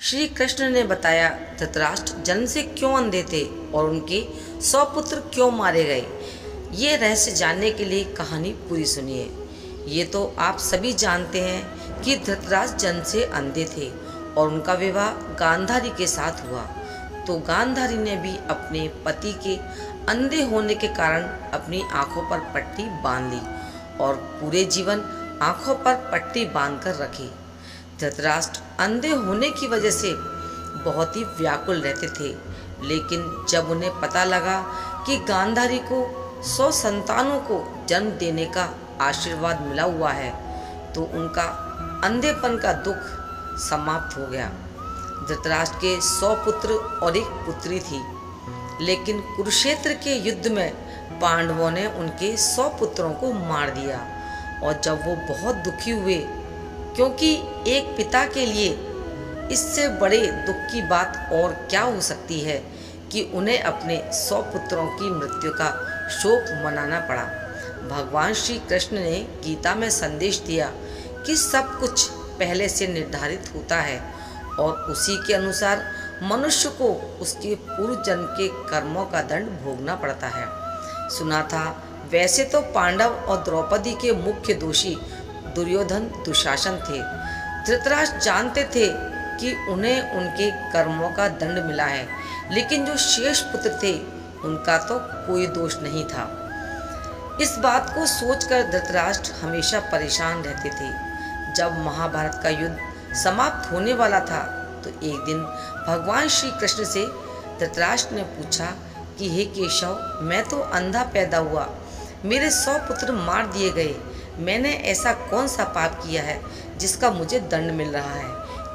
श्री कृष्ण ने बताया धृतराष्ट्र जन्म से क्यों अंधे थे और उनके 100 पुत्र क्यों मारे गए। ये रहस्य जानने के लिए कहानी पूरी सुनिए। ये तो आप सभी जानते हैं कि धृतराष्ट्र जन्म से अंधे थे और उनका विवाह गांधारी के साथ हुआ। तो गांधारी ने भी अपने पति के अंधे होने के कारण अपनी आंखों पर पट्टी बांध ली और पूरे जीवन आंखों पर पट्टी बांधकर रखी। धृतराष्ट्र अंधे होने की वजह से बहुत ही व्याकुल रहते थे, लेकिन जब उन्हें पता लगा कि गांधारी को 100 संतानों को जन्म देने का आशीर्वाद मिला हुआ है, तो उनका अंधेपन का दुख समाप्त हो गया। धृतराष्ट्र के 100 पुत्र और एक पुत्री थी, लेकिन कुरुक्षेत्र के युद्ध में पांडवों ने उनके 100 पुत्रों को मार दिया। और जब वो बहुत दुखी हुए, क्योंकि एक पिता के लिए इससे बड़े दुख की बात और क्या हो सकती है कि उन्हें अपने 100 पुत्रों की मृत्यु का शोक मनाना पड़ा। भगवान श्री कृष्ण ने गीता में संदेश दिया कि सब कुछ पहले से निर्धारित होता है और उसी के अनुसार मनुष्य को उसके पूर्व जन्म के कर्मों का दंड भोगना पड़ता है। सुना था वैसे तो पांडव और द्रौपदी के मुख्य दोषी दुर्योधन दुशासन थे। धृतराष्ट्र जानते थे कि उन्हें उनके कर्मों का दंड मिला है, लेकिन जो शेष पुत्र थे उनका तो कोई दोष नहीं था। इस बात को सोचकर धृतराष्ट्र हमेशा परेशान रहते थे। जब महाभारत का युद्ध समाप्त होने वाला था, तो एक दिन भगवान श्री कृष्ण से धृतराष्ट्र ने पूछा कि हे केशव, मैं तो अंधा पैदा हुआ, मेरे 100 पुत्र मार दिए गए, मैंने ऐसा कौन सा पाप किया है जिसका मुझे दंड मिल रहा है?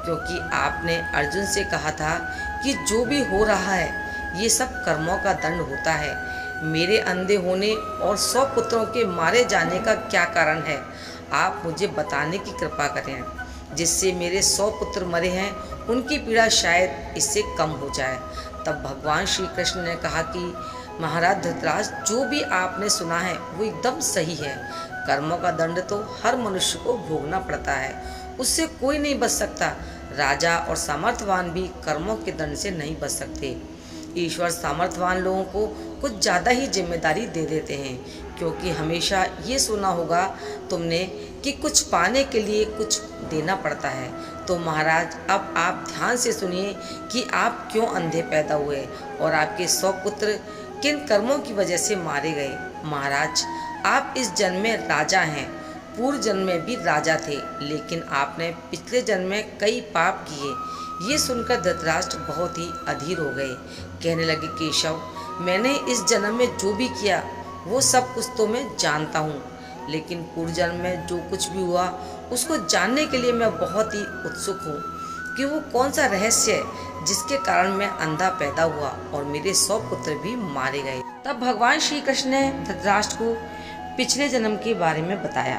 क्योंकि आपने अर्जुन से कहा था कि जो भी हो रहा है ये सब कर्मों का दंड होता है। मेरे अंधे होने और 100 पुत्रों के मारे जाने का क्या कारण है? आप मुझे बताने की कृपा करें, जिससे मेरे 100 पुत्र मरे हैं उनकी पीड़ा शायद इससे कम हो जाए। तब भगवान श्री कृष्ण ने कहा कि महाराज धृतराष्ट्र, जो भी आपने सुना है वो एकदम सही है। कर्मों का दंड तो हर मनुष्य को भोगना पड़ता है, उससे कोई नहीं बच सकता। राजा और सामर्थ्यवान भी कर्मों के दंड से नहीं बच सकते। ईश्वर सामर्थ्यवान लोगों को कुछ ज़्यादा ही जिम्मेदारी दे देते हैं, क्योंकि हमेशा ये सुना होगा तुमने कि कुछ पाने के लिए कुछ देना पड़ता है। तो महाराज, अब आप ध्यान से सुनिए कि आप क्यों अंधे पैदा हुए और आपके 100 पुत्र किन कर्मों की वजह से मारे गए। महाराज, आप इस जन्म में राजा हैं, पूर्व जन्म में भी राजा थे, लेकिन आपने पिछले जन्म में कई पाप किए। ये सुनकर धृतराष्ट्र बहुत ही अधीर हो गए। कहने लगे, केशव, मैंने इस जन्म में जो भी किया वो सब कुछ तो मैं जानता हूँ, लेकिन पूर्व जन्म में जो कुछ भी हुआ उसको जानने के लिए मैं बहुत ही उत्सुक हूँ कि वो कौन सा रहस्य है जिसके कारण मैं अंधा पैदा हुआ और मेरे 100 पुत्र भी मारे गए। तब भगवान श्री कृष्ण ने धृतराष्ट्र को पिछले जन्म के बारे में बताया।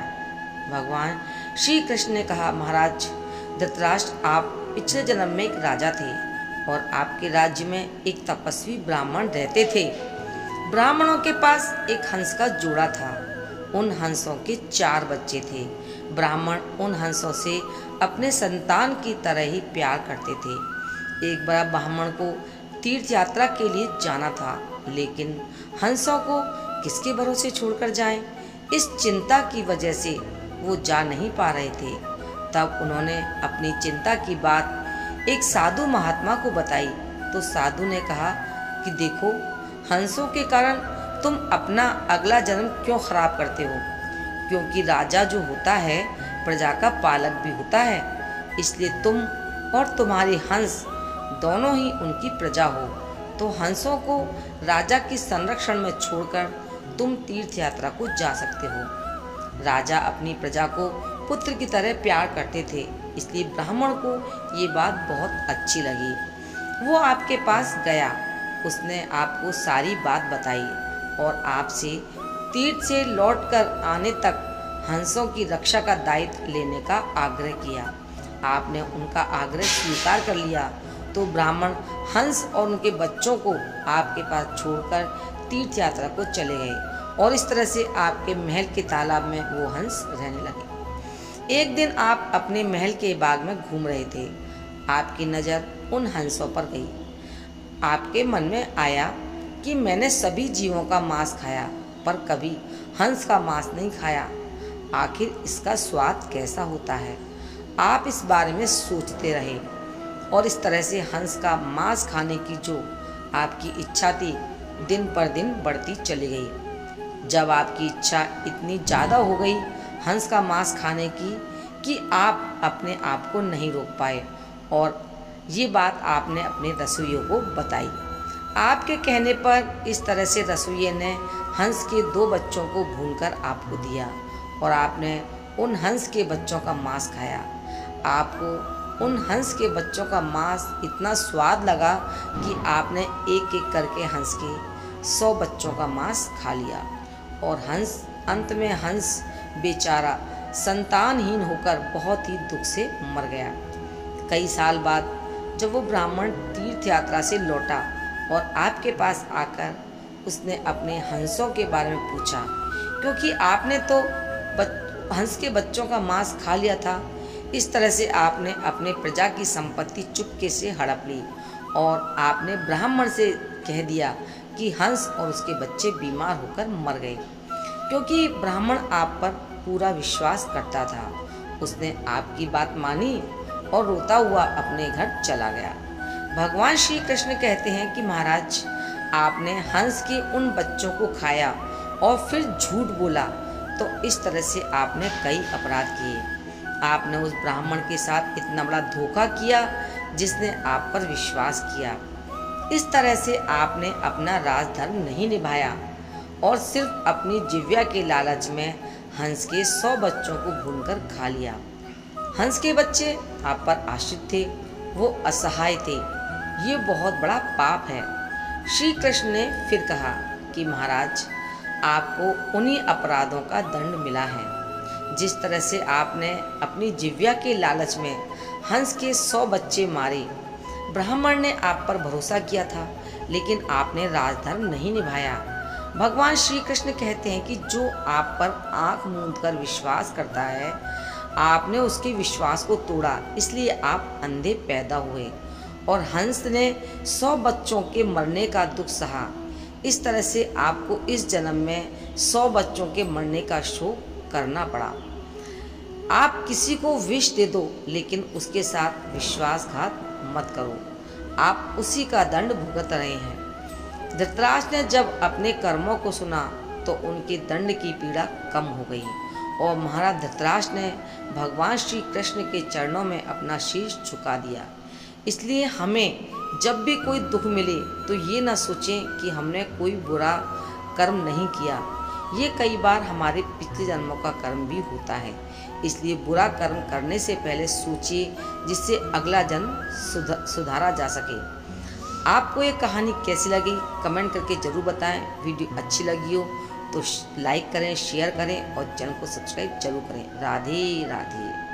भगवान श्री कृष्ण ने कहा, महाराज धृतराष्ट्र, आप पिछले जन्म में एक राजा थे और आपके राज्य में एक तपस्वी ब्राह्मण रहते थे। ब्राह्मणों के पास एक हंस का जोड़ा था। उन हंसों के 4 बच्चे थे। ब्राह्मण उन हंसों से अपने संतान की तरह ही प्यार करते थे। एक बार ब्राह्मण को तीर्थ यात्रा के लिए जाना था, लेकिन हंसों को किसके भरोसे छोड़कर जाएं? इस चिंता की वजह से वो जा नहीं पा रहे थे। तब उन्होंने अपनी चिंता की बात एक साधु महात्मा को बताई। तो साधु ने कहा कि देखो, हंसों के कारण तुम अपना अगला जन्म क्यों खराब करते हो? क्योंकि राजा जो होता है प्रजा का पालक भी होता है, इसलिए तुम और तुम्हारे हंस दोनों ही उनकी प्रजा हो। तो हंसों को राजा की संरक्षण में छोड़कर तुम तीर्थ यात्रा को जा सकते हो। राजा अपनी प्रजा को पुत्र की तरह प्यार करते थे, इसलिए ब्राह्मण को ये बात बहुत अच्छी लगी। वो आपके पास गया, उसने आपको सारी बात बताई और आपसे तीर्थ से लौटकर आने तक हंसों की रक्षा का दायित्व लेने का आग्रह किया। आपने उनका आग्रह स्वीकार कर लिया। तो ब्राह्मण हंस और उनके बच्चों को आपके पास छोड़कर तीर्थ यात्रा को चले गए और इस तरह से आपके महल के तालाब में वो हंस रहने लगे। एक दिन आप अपने महल के बाग में घूम रहे थे। आपकी नज़र उन हंसों पर गई। आपके मन में आया कि मैंने सभी जीवों का मांस खाया, पर कभी हंस का मांस नहीं खाया। आखिर इसका स्वाद कैसा होता है? आप इस बारे में सोचते रहे और इस तरह से हंस का मांस खाने की जो आपकी इच्छा थी दिन पर दिन बढ़ती चली गई। जब आपकी इच्छा इतनी ज़्यादा हो गई हंस का मांस खाने की कि आप अपने आप को नहीं रोक पाए और ये बात आपने अपने रसोइयों को बताई। आपके कहने पर इस तरह से रसोइये ने हंस के 2 बच्चों को भूनकर आपको दिया और आपने उन हंस के बच्चों का मांस खाया। आपको उन हंस के बच्चों का मांस इतना स्वाद लगा कि आपने एक एक करके हंस के 100 बच्चों का मांस खा लिया और अंत में हंस बेचारा संतानहीन होकर बहुत ही दुख से मर गया। कई साल बाद जब वो ब्राह्मण तीर्थ यात्रा से लौटा और आपके पास आकर उसने अपने हंसों के बारे में पूछा, क्योंकि आपने तो हंस के बच्चों का मांस खा लिया था, इस तरह से आपने अपने प्रजा की संपत्ति चुपके से हड़प ली और आपने ब्राह्मण से कह दिया कि हंस और उसके बच्चे बीमार होकर मर गए। क्योंकि ब्राह्मण आप पर पूरा विश्वास करता था, उसने आपकी बात मानी और रोता हुआ अपने घर चला गया। भगवान श्री कृष्ण कहते हैं कि महाराज, आपने हंस के उन बच्चों को खाया और फिर झूठ बोला, तो इस तरह से आपने कई अपराध किए। आपने उस ब्राह्मण के साथ इतना बड़ा धोखा किया जिसने आप पर विश्वास किया। इस तरह से आपने अपना राजधर्म नहीं निभाया और सिर्फ अपनी जिह्वा के लालच में हंस के 100 बच्चों को भूनकर खा लिया। हंस के बच्चे आप पर आश्रित थे, वो असहाय थे। ये बहुत बड़ा पाप है। श्री कृष्ण ने फिर कहा कि महाराज, आपको उन्हीं अपराधों का दंड मिला है। जिस तरह से आपने अपनी जिह्वा के लालच में हंस के 100 बच्चे मारे। ब्राह्मण ने आप पर भरोसा किया था, लेकिन आपने राजधर्म नहीं निभाया। भगवान श्री कृष्ण कहते हैं कि जो आप पर आंख मूंद कर विश्वास करता है, आपने उसके विश्वास को तोड़ा, इसलिए आप अंधे पैदा हुए और हंस ने 100 बच्चों के मरने का दुख सहा। इस तरह से आपको इस जन्म में 100 बच्चों के मरने का शोक करना पड़ा। आप किसी को विष दे दो, लेकिन उसके साथ विश्वासघात मत करो, आप उसी का दंड भुगत रहे हैं। धृतराष्ट्र ने जब अपने कर्मों को सुना तो उनके दंड की पीड़ा कम हो गई और महाराज धृतराष्ट्र ने भगवान श्री कृष्ण के चरणों में अपना शीश झुका दिया। इसलिए हमें जब भी कोई दुख मिले तो ये ना सोचें कि हमने कोई बुरा कर्म नहीं किया। ये कई बार हमारे पिछले जन्मों का कर्म भी होता है। इसलिए बुरा कर्म करने से पहले सोचिए, जिससे अगला जन्म सुधारा जा सके। आपको ये कहानी कैसी लगी कमेंट करके ज़रूर बताएं। वीडियो अच्छी लगी हो तो लाइक करें, शेयर करें और चैनल को सब्सक्राइब जरूर करें। राधे राधे।